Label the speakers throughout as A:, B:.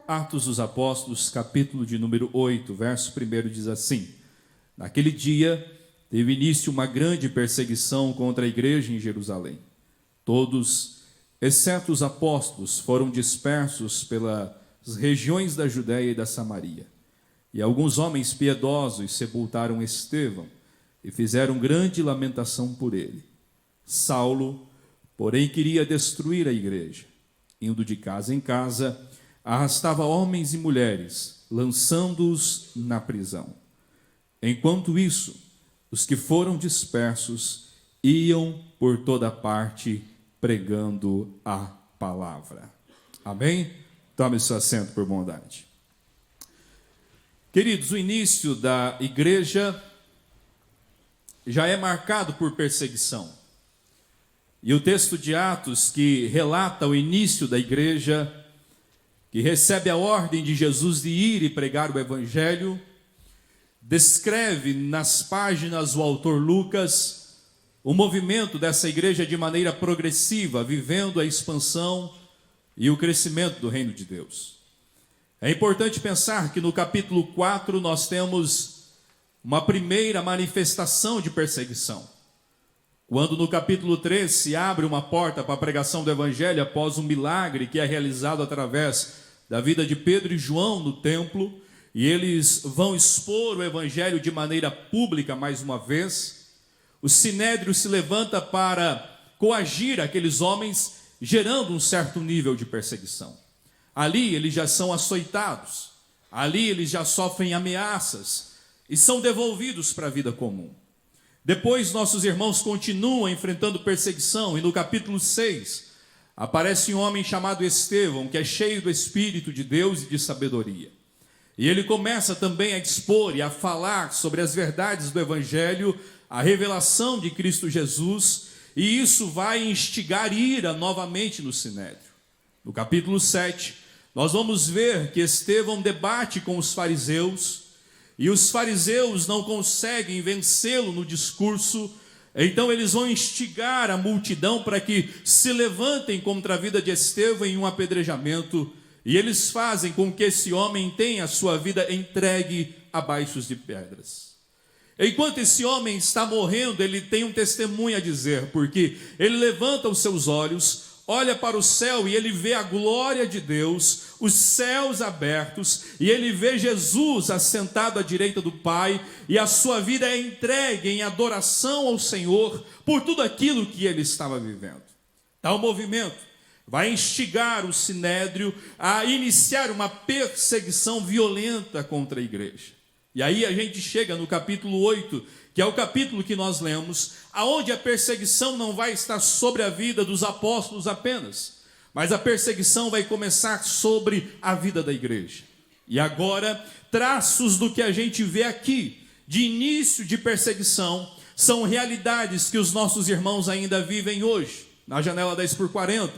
A: Atos dos Apóstolos, capítulo de número 8, verso 1 diz assim: Naquele dia teve início uma grande perseguição contra a igreja em Jerusalém. Todos, exceto os apóstolos, foram dispersos pelas regiões da Judéia e da Samaria. E alguns homens piedosos sepultaram Estevão e fizeram grande lamentação por ele. Saulo, porém, queria destruir a igreja. Indo de casa em casa, arrastava homens e mulheres, lançando-os na prisão. Enquanto isso, os que foram dispersos iam por toda parte pregando a palavra. Amém? Tome seu assento por bondade. Queridos, o início da igreja já é marcado por perseguição. E o texto de Atos, que relata o início da igreja, que recebe a ordem de Jesus de ir e pregar o evangelho, descreve nas páginas o autor Lucas o movimento dessa igreja de maneira progressiva, vivendo a expansão e o crescimento do reino de Deus. É importante pensar que no capítulo 4 nós temos uma primeira manifestação de perseguição. Quando no capítulo 3 se abre uma porta para a pregação do evangelho após um milagre que é realizado através da vida de Pedro e João no templo, e eles vão expor o evangelho de maneira pública mais uma vez, o sinédrio se levanta para coagir aqueles homens, gerando um certo nível de perseguição. Ali eles já são açoitados, ali eles já sofrem ameaças e são devolvidos para a vida comum. Depois nossos irmãos continuam enfrentando perseguição, e no capítulo 6 aparece um homem chamado Estevão, que é cheio do Espírito de Deus e de sabedoria. E ele começa também a expor e a falar sobre as verdades do evangelho, a revelação de Cristo Jesus, e isso vai instigar ira novamente no sinédrio. No capítulo 7, nós vamos ver que Estevão debate com os fariseus, e os fariseus não conseguem vencê-lo no discurso, então eles vão instigar a multidão para que se levantem contra a vida de Estevão em um apedrejamento, e eles fazem com que esse homem tenha a sua vida entregue abaixo de pedras. Enquanto esse homem está morrendo, ele tem um testemunho a dizer, porque ele levanta os seus olhos, olha para o céu e ele vê a glória de Deus, os céus abertos, e ele vê Jesus assentado à direita do Pai, e a sua vida é entregue em adoração ao Senhor por tudo aquilo que ele estava vivendo. Tal movimento vai instigar o sinédrio a iniciar uma perseguição violenta contra a igreja. E aí a gente chega no capítulo 8, que é o capítulo que nós lemos, aonde a perseguição não vai estar sobre a vida dos apóstolos apenas, mas a perseguição vai começar sobre a vida da igreja. E agora, traços do que a gente vê aqui, de início de perseguição, são realidades que os nossos irmãos ainda vivem hoje, na janela 10x40,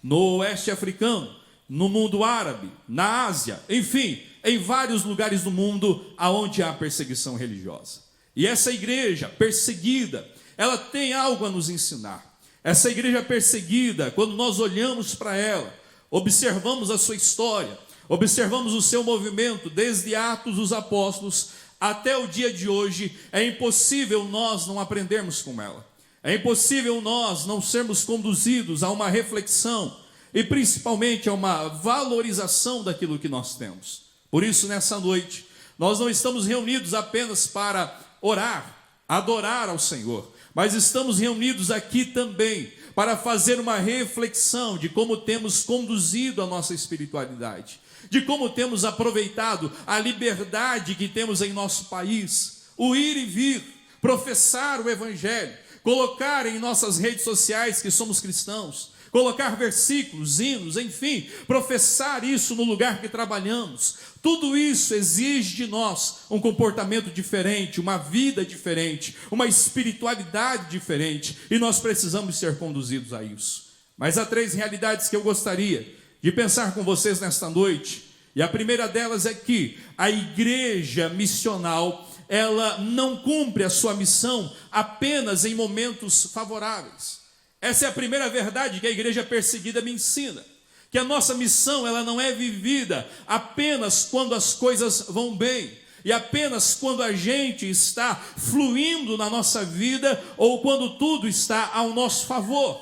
A: no oeste africano, no mundo árabe, na Ásia, enfim, em vários lugares do mundo onde há perseguição religiosa. E essa igreja perseguida, ela tem algo a nos ensinar. Essa igreja perseguida, quando nós olhamos para ela, observamos a sua história, observamos o seu movimento, desde Atos dos Apóstolos até o dia de hoje, é impossível nós não aprendermos com ela. É impossível nós não sermos conduzidos a uma reflexão e principalmente a uma valorização daquilo que nós temos. Por isso, nessa noite, nós não estamos reunidos apenas para orar, adorar ao Senhor, mas estamos reunidos aqui também para fazer uma reflexão de como temos conduzido a nossa espiritualidade, de como temos aproveitado a liberdade que temos em nosso país, o ir e vir, professar o evangelho, colocar em nossas redes sociais que somos cristãos, colocar versículos, hinos, enfim, professar isso no lugar que trabalhamos. Tudo isso exige de nós um comportamento diferente, uma vida diferente, uma espiritualidade diferente, e nós precisamos ser conduzidos a isso. Mas há 3 realidades que eu gostaria de pensar com vocês nesta noite, e a primeira delas é que a igreja missional, ela não cumpre a sua missão apenas em momentos favoráveis. Essa é a primeira verdade que a igreja perseguida me ensina, que a nossa missão ela não é vivida apenas quando as coisas vão bem, e apenas quando a gente está fluindo na nossa vida, ou quando tudo está ao nosso favor.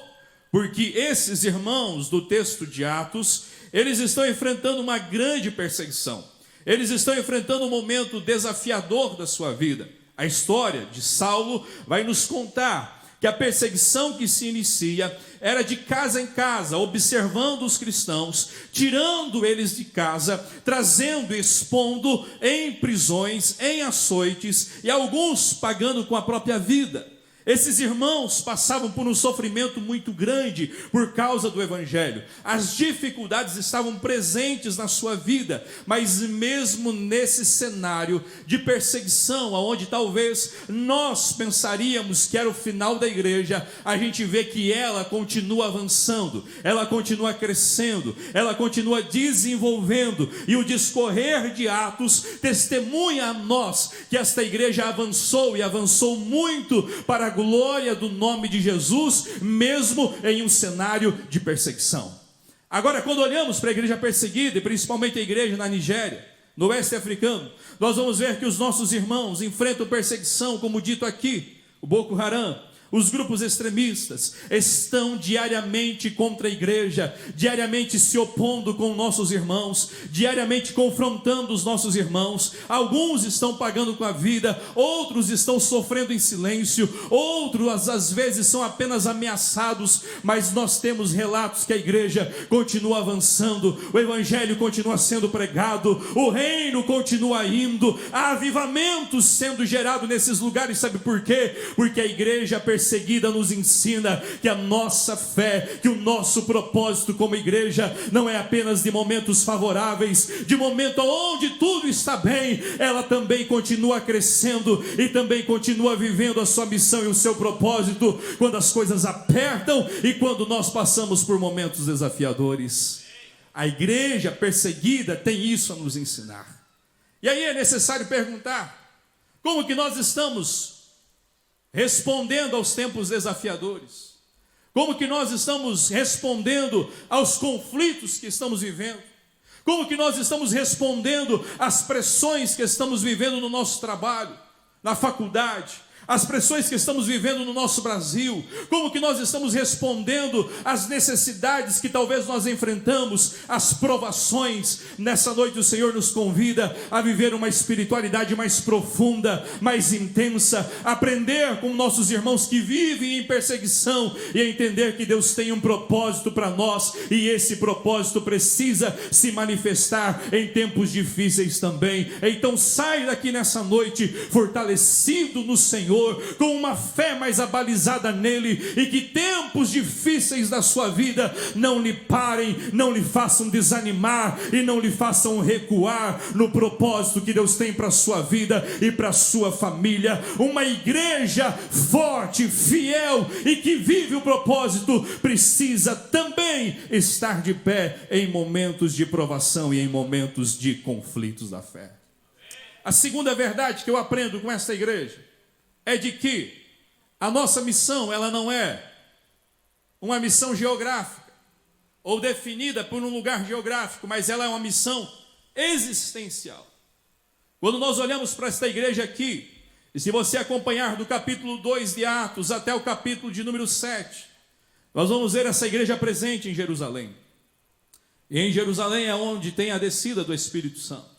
A: Porque esses irmãos do texto de Atos, eles estão enfrentando uma grande perseguição. Eles estão enfrentando um momento desafiador da sua vida. A história de Saulo vai nos contar que a perseguição que se inicia era de casa em casa, observando os cristãos, tirando eles de casa, trazendo e expondo em prisões, em açoites, e alguns pagando com a própria vida. Esses irmãos passavam por um sofrimento muito grande por causa do evangelho. As dificuldades estavam presentes na sua vida, mas mesmo nesse cenário de perseguição, onde talvez nós pensaríamos que era o final da igreja, a gente vê que ela continua avançando, ela continua crescendo, ela continua desenvolvendo, e o discorrer de Atos testemunha a nós que esta igreja avançou, e avançou muito para a glória do nome de Jesus, mesmo em um cenário de perseguição. Agora, quando olhamos para a igreja perseguida, e principalmente a igreja na Nigéria, no oeste africano, nós vamos ver que os nossos irmãos enfrentam perseguição, como dito aqui, o Boko Haram. Os grupos extremistas estão diariamente contra a igreja, diariamente se opondo com nossos irmãos, diariamente confrontando os nossos irmãos. Alguns estão pagando com a vida, outros estão sofrendo em silêncio, outros às vezes são apenas ameaçados, mas nós temos relatos que a igreja continua avançando, o evangelho continua sendo pregado, o reino continua indo, há avivamentos sendo gerados nesses lugares. Sabe por quê? Porque a igreja perseguida nos ensina que a nossa fé, que o nosso propósito como igreja não é apenas de momentos favoráveis, de momento onde tudo está bem, ela também continua crescendo e também continua vivendo a sua missão e o seu propósito quando as coisas apertam e quando nós passamos por momentos desafiadores. A igreja perseguida tem isso a nos ensinar. E aí é necessário perguntar: como que nós estamos respondendo aos tempos desafiadores? Como que nós estamos respondendo aos conflitos que estamos vivendo? Como que nós estamos respondendo às pressões que estamos vivendo no nosso trabalho, na faculdade, as pressões que estamos vivendo no nosso Brasil? Como que nós estamos respondendo às necessidades que talvez nós enfrentamos, às provações? Nessa noite o Senhor nos convida a viver uma espiritualidade mais profunda, mais intensa, aprender com nossos irmãos que vivem em perseguição e entender que Deus tem um propósito para nós, e esse propósito precisa se manifestar em tempos difíceis também. Então sai daqui nessa noite fortalecido no Senhor, com uma fé mais abalizada nele, e que tempos difíceis da sua vida não lhe parem, não lhe façam desanimar e não lhe façam recuar no propósito que Deus tem para a sua vida e para a sua família. Uma igreja forte, fiel e que vive o propósito precisa também estar de pé em momentos de provação e em momentos de conflitos da fé. A segunda verdade que eu aprendo com esta igreja é de que a nossa missão, ela não é uma missão geográfica ou definida por um lugar geográfico, mas ela é uma missão existencial. Quando nós olhamos para esta igreja aqui, e se você acompanhar do capítulo 2 de Atos até o capítulo de número 7, nós vamos ver essa igreja presente em Jerusalém. E em Jerusalém é onde tem a descida do Espírito Santo.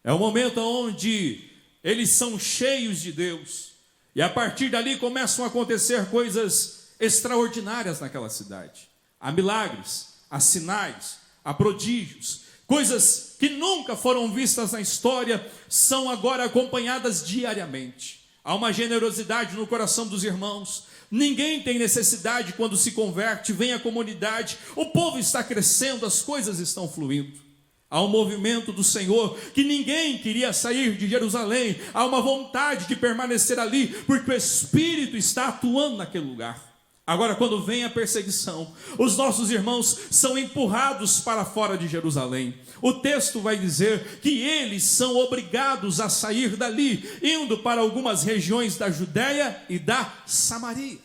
A: É o momento onde eles são cheios de Deus. E a partir dali começam a acontecer coisas extraordinárias naquela cidade. Há milagres, há sinais, há prodígios. Coisas que nunca foram vistas na história são agora acompanhadas diariamente. Há uma generosidade no coração dos irmãos. Ninguém tem necessidade quando se converte, vem à comunidade. O povo está crescendo, as coisas estão fluindo. Há um movimento do Senhor que ninguém queria sair de Jerusalém. Há uma vontade de permanecer ali, porque o Espírito está atuando naquele lugar. Agora, quando vem a perseguição, os nossos irmãos são empurrados para fora de Jerusalém. O texto vai dizer que eles são obrigados a sair dali, indo para algumas regiões da Judéia e da Samaria.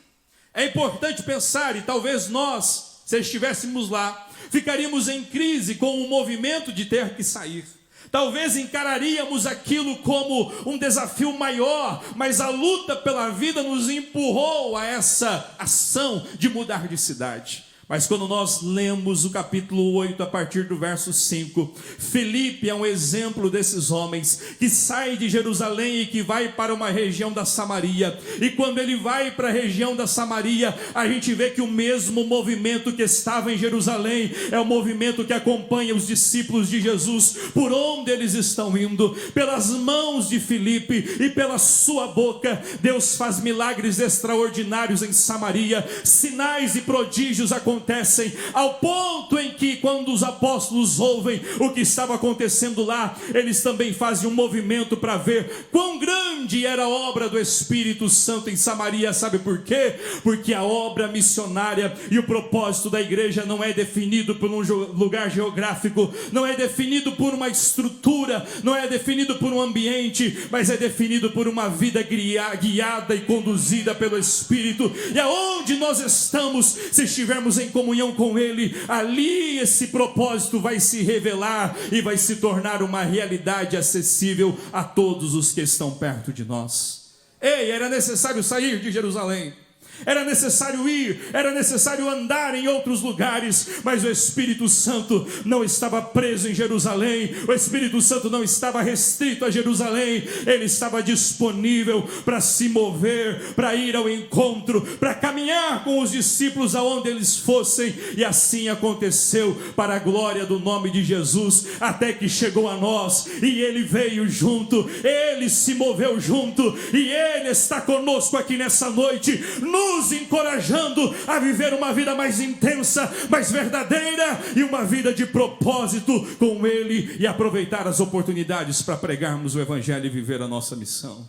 A: É importante pensar, e talvez nós se estivéssemos lá, ficaríamos em crise com o movimento de ter que sair. Talvez encararíamos aquilo como um desafio maior, mas a luta pela vida nos empurrou a essa ação de mudar de cidade. Mas quando nós lemos o capítulo 8, a partir do verso 5, Filipe é um exemplo desses homens que saem de Jerusalém e que vai para uma região da Samaria. E quando ele vai para a região da Samaria, a gente vê que o mesmo movimento que estava em Jerusalém é o movimento que acompanha os discípulos de Jesus, por onde eles estão indo. Pelas mãos de Filipe e pela sua boca, Deus faz milagres extraordinários em Samaria, sinais e prodígios acontecem, ao ponto em que quando os apóstolos ouvem o que estava acontecendo lá, eles também fazem um movimento para ver quão grande era a obra do Espírito Santo em Samaria. Sabe por quê? Porque a obra missionária e o propósito da igreja não é definido por um lugar geográfico, não é definido por uma estrutura, não é definido por um ambiente, mas é definido por uma vida guiada e conduzida pelo Espírito. E aonde nós estamos, se estivermos em comunhão com Ele, ali esse propósito vai se revelar e vai se tornar uma realidade acessível a todos os que estão perto de nós. Ei, era necessário sair de Jerusalém, era necessário ir, era necessário andar em outros lugares, mas o Espírito Santo não estava preso em Jerusalém, o Espírito Santo não estava restrito a Jerusalém, ele estava disponível para se mover, para ir ao encontro, para caminhar com os discípulos aonde eles fossem, e assim aconteceu para a glória do nome de Jesus, até que chegou a nós, e ele veio junto, ele se moveu junto, e ele está conosco aqui nessa noite, nos encorajando a viver uma vida mais intensa, mais verdadeira, e uma vida de propósito com Ele, e aproveitar as oportunidades para pregarmos o Evangelho e viver a nossa missão.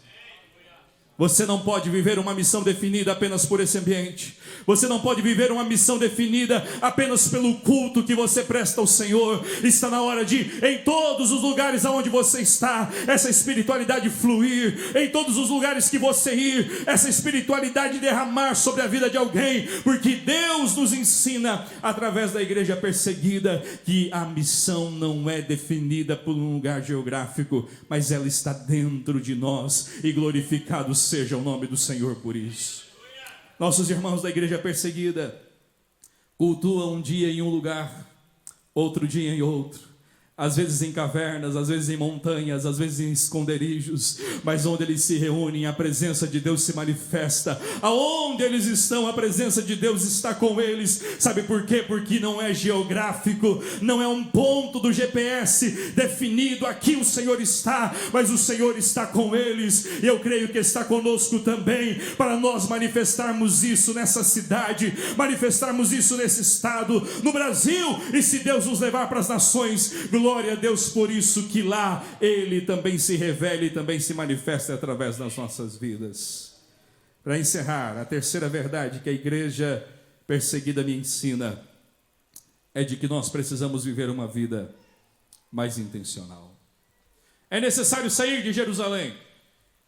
A: Você não pode viver uma missão definida apenas por esse ambiente. Você não pode viver uma missão definida apenas pelo culto que você presta ao Senhor. Está na hora de, em todos os lugares aonde você está, essa espiritualidade fluir. Em todos os lugares que você ir, essa espiritualidade derramar sobre a vida de alguém. Porque Deus nos ensina, através da igreja perseguida, que a missão não é definida por um lugar geográfico, mas ela está dentro de nós. E glorificado seja o nome do Senhor por isso. Nossos irmãos da igreja perseguida cultuam um dia em um lugar, outro dia em outro. Às vezes em cavernas, às vezes em montanhas, às vezes em esconderijos, mas onde eles se reúnem, a presença de Deus se manifesta. Aonde eles estão, a presença de Deus está com eles. Sabe por quê? Porque não é geográfico, não é um ponto do GPS definido, aqui o Senhor está, mas o Senhor está com eles, e eu creio que está conosco também, para nós manifestarmos isso nessa cidade, manifestarmos isso nesse estado, no Brasil, e se Deus nos levar para as nações, glória a Deus por isso, que lá Ele também se revele e também se manifesta através das nossas vidas. Para encerrar, a terceira verdade que a igreja perseguida me ensina é de que nós precisamos viver uma vida mais intencional. É necessário sair de Jerusalém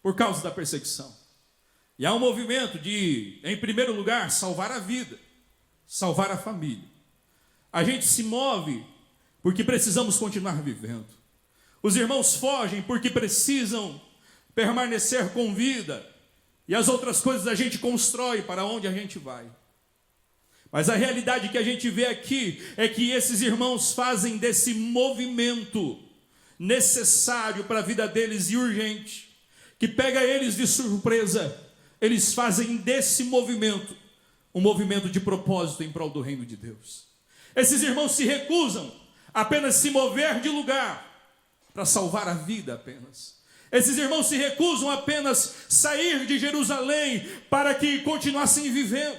A: por causa da perseguição. E há um movimento de, em primeiro lugar, salvar a vida, salvar a família. A gente se move porque precisamos continuar vivendo. Os irmãos fogem porque precisam permanecer com vida. E as outras coisas a gente constrói para onde a gente vai. Mas a realidade que a gente vê aqui é que esses irmãos fazem desse movimento necessário para a vida deles e urgente, que pega eles de surpresa. Eles fazem desse movimento um movimento de propósito em prol do reino de Deus. Esses irmãos se recusam apenas se mover de lugar para salvar a vida apenas. Esses irmãos se recusam apenas sair de Jerusalém para que continuassem vivendo.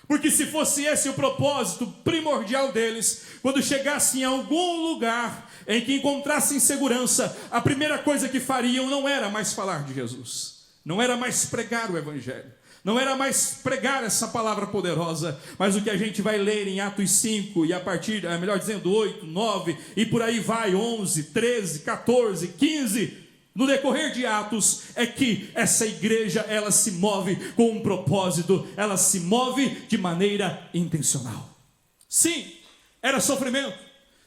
A: Porque se fosse esse o propósito primordial deles, quando chegassem a algum lugar em que encontrassem segurança, a primeira coisa que fariam não era mais falar de Jesus, não era mais pregar o Evangelho, não era mais pregar essa palavra poderosa, mas o que a gente vai ler em Atos 5, e a partir, melhor dizendo, 8, 9, e por aí vai, 11, 13, 14, 15, no decorrer de Atos, é que essa igreja, ela se move com um propósito, ela se move de maneira intencional. Sim, era sofrimento.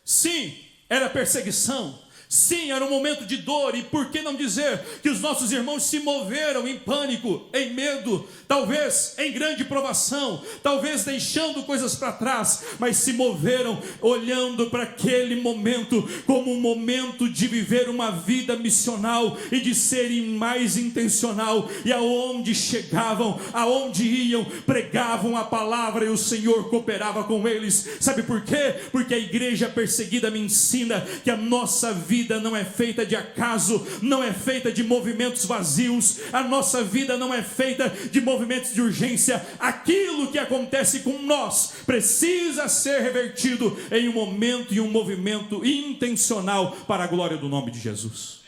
A: Sim, era perseguição. Sim, era um momento de dor, e por que não dizer que os nossos irmãos se moveram em pânico, em medo, talvez em grande provação, talvez deixando coisas para trás, mas se moveram olhando para aquele momento como um momento de viver uma vida missional e de serem mais intencional, e aonde chegavam, aonde iam, pregavam a palavra e o Senhor cooperava com eles. Sabe por quê? Porque a igreja perseguida me ensina que a nossa vida não é feita de acaso, não é feita de movimentos vazios, a nossa vida não é feita de movimentos de urgência. Aquilo que acontece com nós precisa ser revertido em um momento e um movimento intencional para a glória do nome de Jesus.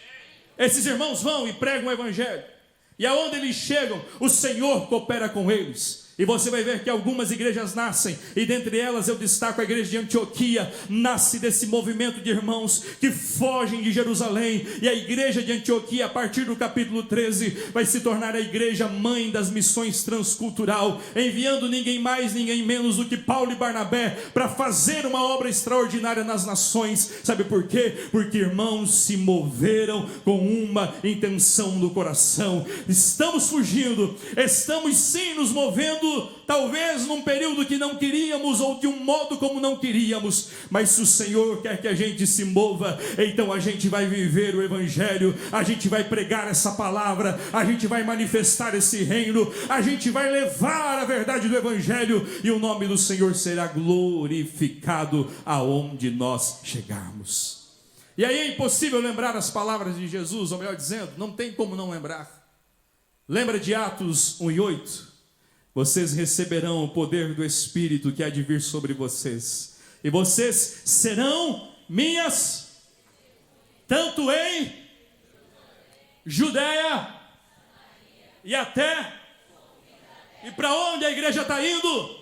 A: Esses irmãos vão e pregam o evangelho, e aonde eles chegam, o Senhor coopera com eles. E você vai ver que algumas igrejas nascem, e dentre elas eu destaco a igreja de Antioquia. Nasce desse movimento de irmãos que fogem de Jerusalém, e a igreja de Antioquia, a partir do capítulo 13, vai se tornar a igreja mãe das missões transcultural, enviando ninguém mais, ninguém menos do que Paulo e Barnabé para fazer uma obra extraordinária nas nações. Sabe por quê? Porque irmãos se moveram com uma intenção no coração. Estamos fugindo, estamos sim nos movendo, talvez num período que não queríamos, ou de um modo como não queríamos, mas se o Senhor quer que a gente se mova, então a gente vai viver o evangelho, a gente vai pregar essa palavra, a gente vai manifestar esse reino, a gente vai levar a verdade do evangelho, e o nome do Senhor será glorificado aonde nós chegarmos. E aí é impossível lembrar as palavras de Jesus, ou melhor dizendo, não tem como não lembrar. Lembra de Atos 1:8? Vocês receberão o poder do Espírito que há de vir sobre vocês, e vocês serão minhas, tanto em Judeia e até... E para onde a igreja está indo?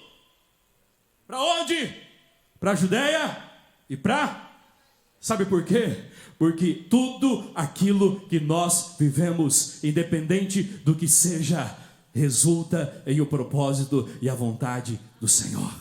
A: Para onde? Para a Judeia e para... Sabe por quê? Porque tudo aquilo que nós vivemos, independente do que seja, resulta em o propósito e a vontade do Senhor.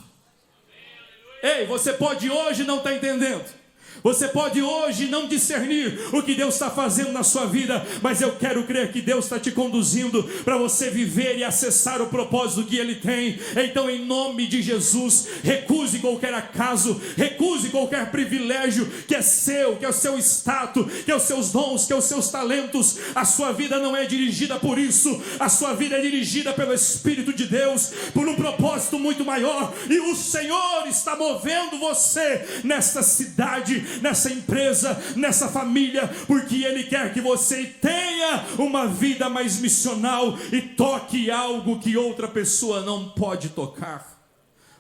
A: Ei, você pode hoje não estar entendendo, você pode hoje não discernir o que Deus está fazendo na sua vida, mas eu quero crer que Deus está te conduzindo para você viver e acessar o propósito que Ele tem. Então, em nome de Jesus, recuse qualquer acaso, recuse qualquer privilégio que é seu, que é o seu status, que é os seus dons, que é os seus talentos. A sua vida não é dirigida por isso, a sua vida é dirigida pelo Espírito de Deus, por um propósito muito maior, e o Senhor está movendo você nesta cidade, nessa empresa, nessa família, porque Ele quer que você tenha uma vida mais missional e toque algo que outra pessoa não pode tocar.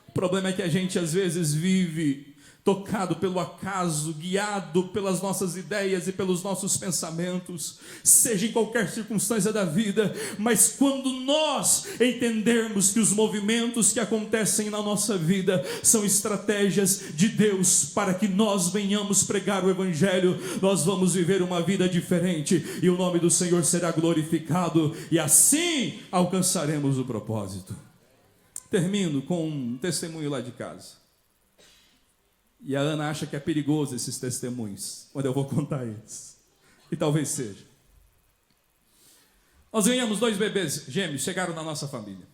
A: O problema é que a gente às vezes vive tocado pelo acaso, guiado pelas nossas ideias e pelos nossos pensamentos, seja em qualquer circunstância da vida. Mas quando nós entendermos que os movimentos que acontecem na nossa vida são estratégias de Deus para que nós venhamos pregar o evangelho, nós vamos viver uma vida diferente, e o nome do Senhor será glorificado, e assim alcançaremos o propósito. Termino com um testemunho lá de casa. E a Ana acha que é perigoso esses testemunhos, quando eu vou contar eles. E talvez seja. Nós ganhamos 2 bebês gêmeos, chegaram na nossa família.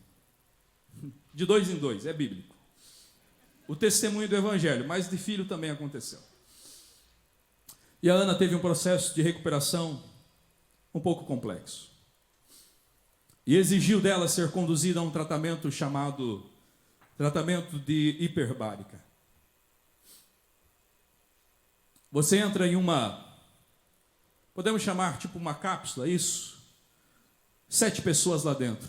A: De 2 em 2, é bíblico. O testemunho do evangelho, mas de filho também aconteceu. E a Ana teve um processo de recuperação um pouco complexo. E exigiu dela ser conduzida a um tratamento chamado tratamento de hiperbárica. Você entra em uma, podemos chamar tipo uma cápsula, isso? 7 pessoas lá dentro.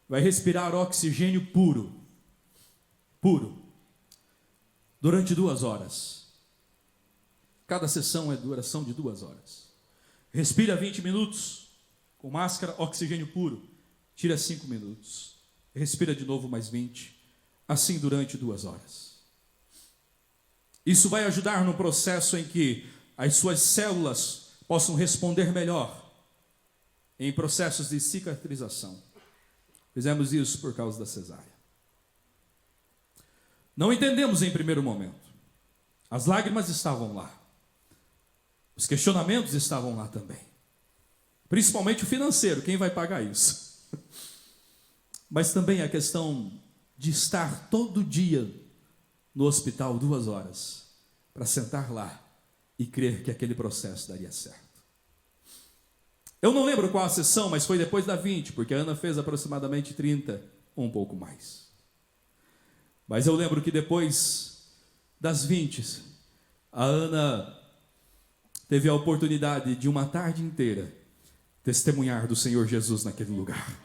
A: Vai respirar oxigênio puro, durante 2 horas. Cada sessão é duração de 2 horas. Respira 20 minutos, com máscara, oxigênio puro. Tira 5 minutos. Respira de novo mais 20. Assim durante 2 horas. Isso vai ajudar no processo em que as suas células possam responder melhor em processos de cicatrização. Fizemos isso por causa da cesárea. Não entendemos em primeiro momento. As lágrimas estavam lá. Os questionamentos estavam lá também. Principalmente o financeiro, quem vai pagar isso? Mas também a questão de estar todo dia no hospital 2 horas, para sentar lá e crer que aquele processo daria certo. Eu não lembro qual a sessão, mas foi depois da 20, porque a Ana fez aproximadamente 30, ou um pouco mais. Mas eu lembro que depois das 20, a Ana teve a oportunidade de uma tarde inteira testemunhar do Senhor Jesus naquele lugar.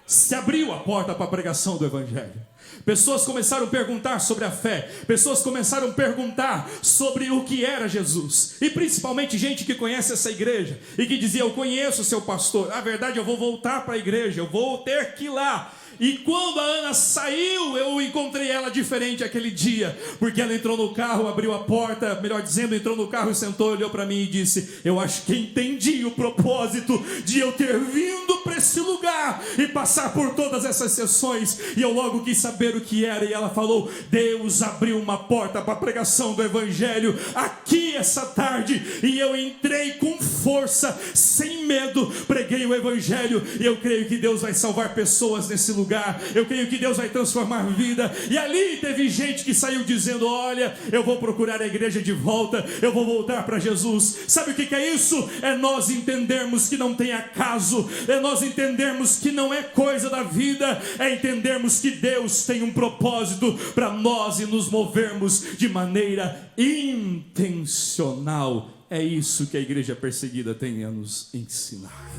A: Se abriu a porta para a pregação do Evangelho. Pessoas começaram a perguntar sobre a fé. Pessoas começaram a perguntar sobre o que era Jesus. E principalmente gente que conhece essa igreja e que dizia: eu conheço o seu pastor. Na verdade, eu vou voltar para a igreja, eu vou ter que ir lá. E quando a Ana saiu, eu encontrei ela diferente aquele dia, porque ela entrou no carro, abriu a porta, melhor dizendo, entrou no carro e sentou, olhou para mim e disse: eu acho que entendi o propósito de eu ter vindo para esse lugar e passar por todas essas sessões. E eu logo quis saber o que era, e ela falou: Deus abriu uma porta para a pregação do Evangelho aqui essa tarde, e eu entrei com força, sem medo, preguei o Evangelho, e eu creio que Deus vai salvar pessoas nesse lugar. Eu creio que Deus vai transformar vida. E ali teve gente que saiu dizendo: olha, eu vou procurar a igreja de volta, eu vou voltar para Jesus. Sabe o que é isso? É nós entendermos que não tem acaso, é nós entendermos que não é coisa da vida, é entendermos que Deus tem um propósito para nós e nos movermos de maneira intencional. É isso que a igreja perseguida tem a nos ensinar.